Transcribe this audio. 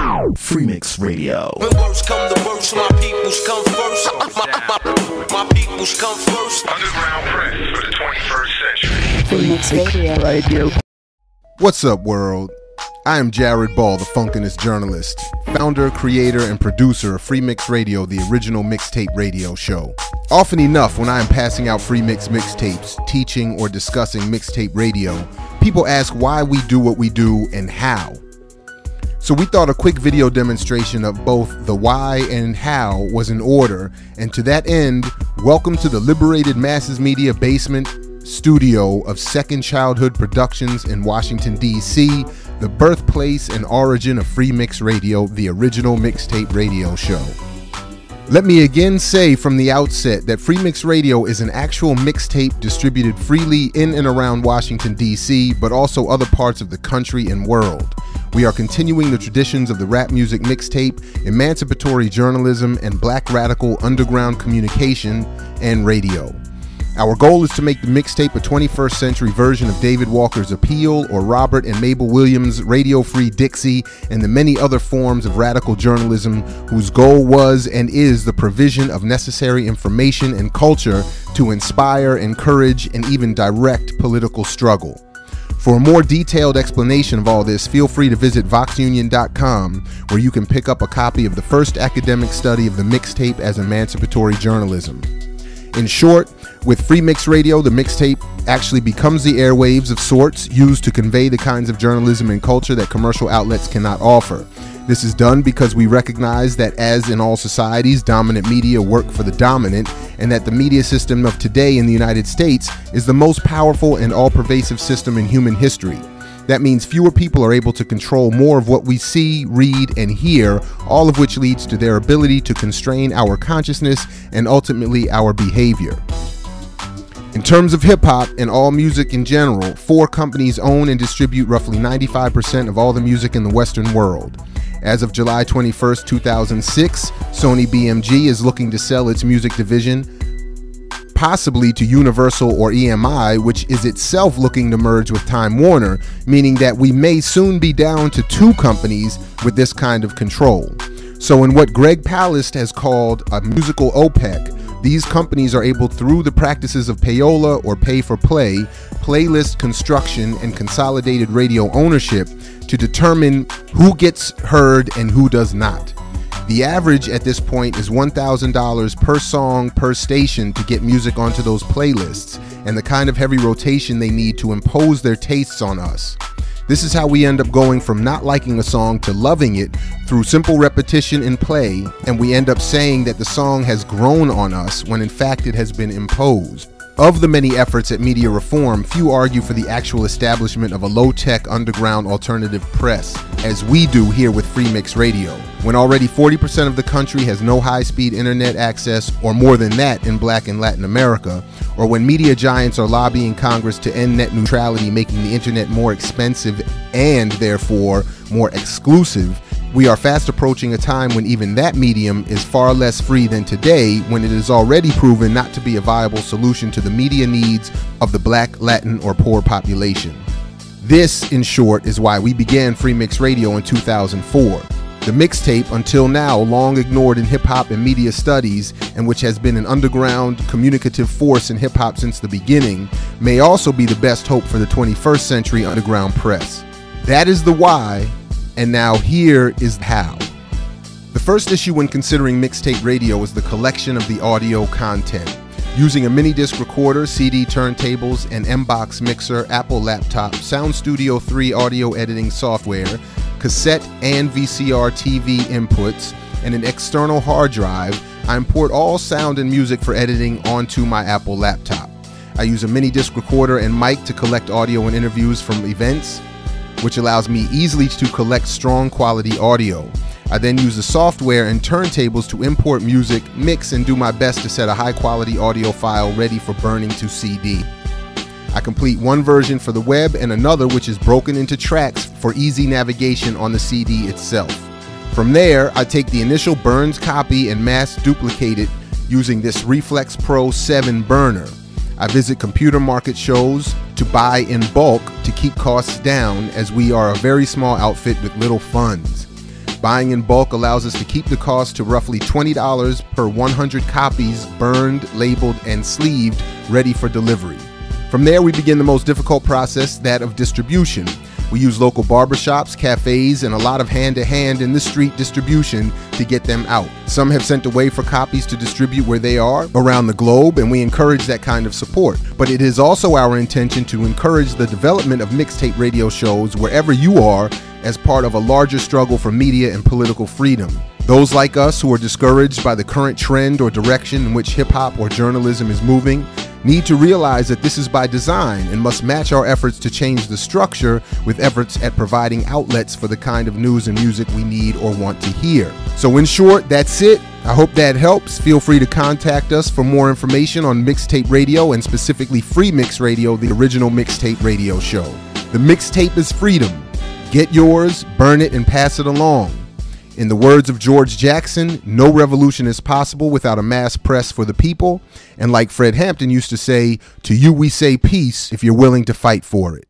FreeMix Radio. When worst come to worst, my peoples come first. My peoples come first. Underground press for the 21st century. FreeMix Radio. What's up, world? I am Jared Ball, the Funkinest Journalist, founder, creator, and producer of FreeMix Radio, the original mixtape radio show. Often enough, when I am passing out FreeMix mixtapes, teaching or discussing mixtape radio, people ask why we do what we do and how. So we thought a quick video demonstration of both the why and how was in order, and to that end, welcome to the Liberated Masses Media basement studio of Second Childhood Productions in Washington, D.C., the birthplace and origin of FreeMix Radio, the original mixtape radio show. Let me again say from the outset that FreeMix Radio is an actual mixtape distributed freely in and around Washington, D.C., but also other parts of the country and world. We are continuing the traditions of the rap music mixtape, emancipatory journalism, and black radical underground communication and radio. Our goal is to make the mixtape a 21st century version of David Walker's Appeal or Robert and Mabel Williams' Radio Free Dixie and the many other forms of radical journalism whose goal was and is the provision of necessary information and culture to inspire, encourage, and even direct political struggle. For a more detailed explanation of all this, feel free to visit voxunion.com, where you can pick up a copy of the first academic study of the mixtape as emancipatory journalism. In short, with FreeMix Radio, the mixtape actually becomes the airwaves of sorts used to convey the kinds of journalism and culture that commercial outlets cannot offer. This is done because we recognize that, as in all societies, dominant media work for the dominant, and that the media system of today in the United States is the most powerful and all-pervasive system in human history. That means fewer people are able to control more of what we see, read, and hear, all of which leads to their ability to constrain our consciousness and ultimately our behavior. In terms of hip-hop and all music in general, 4 companies own and distribute roughly 95% of all the music in the Western world. As of July 21st, 2006, Sony BMG is looking to sell its music division, possibly to Universal or EMI, which is itself looking to merge with Time Warner, meaning that we may soon be down to 2 companies with this kind of control. So in what Greg Palast has called a musical OPEC, these companies are able, through the practices of payola or pay-for-play, playlist construction, and consolidated radio ownership, to determine who gets heard and who does not. The average at this point is $1,000 per song per station to get music onto those playlists, and the kind of heavy rotation they need to impose their tastes on us. This is how we end up going from not liking a song to loving it through simple repetition and play, and we end up saying that the song has grown on us when in fact it has been imposed. Of the many efforts at media reform, few argue for the actual establishment of a low-tech underground alternative press, as we do here with FreeMix Radio, when already 40% of the country has no high-speed internet access, or more than that in Black and Latin America, or when media giants are lobbying Congress to end net neutrality, making the internet more expensive and therefore more exclusive. We are fast approaching a time when even that medium is far less free than today, when it is already proven not to be a viable solution to the media needs of the Black, Latin, or poor population. This, in short, is why we began FreeMix Radio in 2004. The mixtape, until now long ignored in hip-hop and media studies, and which has been an underground communicative force in hip-hop since the beginning, may also be the best hope for the 21st century underground press. That is the why. And now here is how. The first issue when considering mixtape radio is the collection of the audio content. Using a mini disc recorder, CD turntables, an M-Box mixer, Apple laptop, Sound Studio 3 audio editing software, cassette and VCR TV inputs, and an external hard drive, I import all sound and music for editing onto my Apple laptop. I use a mini disc recorder and mic to collect audio and interviews from events, which allows me easily to collect strong quality audio. I then use the software and turntables to import music, mix, and do my best to set a high quality audio file ready for burning to CD. I complete one version for the web and another which is broken into tracks for easy navigation on the CD itself. From there, I take the initial burned copy and mass duplicate it using this Reflex Pro 7 burner. I visit computer market shows to buy in bulk to keep costs down, as we are a very small outfit with little funds. Buying in bulk allows us to keep the cost to roughly $20 per 100 copies burned, labeled, and sleeved, ready for delivery. From there, we begin the most difficult process, that of distribution. We use local barbershops, cafes, and a lot of hand-to-hand in the street distribution to get them out. Some have sent away for copies to distribute where they are around the globe, and we encourage that kind of support. But it is also our intention to encourage the development of mixtape radio shows wherever you are as part of a larger struggle for media and political freedom. Those like us who are discouraged by the current trend or direction in which hip-hop or journalism is moving need to realize that this is by design and must match our efforts to change the structure with efforts at providing outlets for the kind of news and music we need or want to hear. So in short, that's it. I hope that helps. Feel free to contact us for more information on Mixtape Radio and specifically FreeMix Radio, the original mixtape radio show. The mixtape is freedom. Get yours, burn it, and pass it along. In the words of George Jackson, no revolution is possible without a mass press for the people. And like Fred Hampton used to say, to you we say peace if you're willing to fight for it.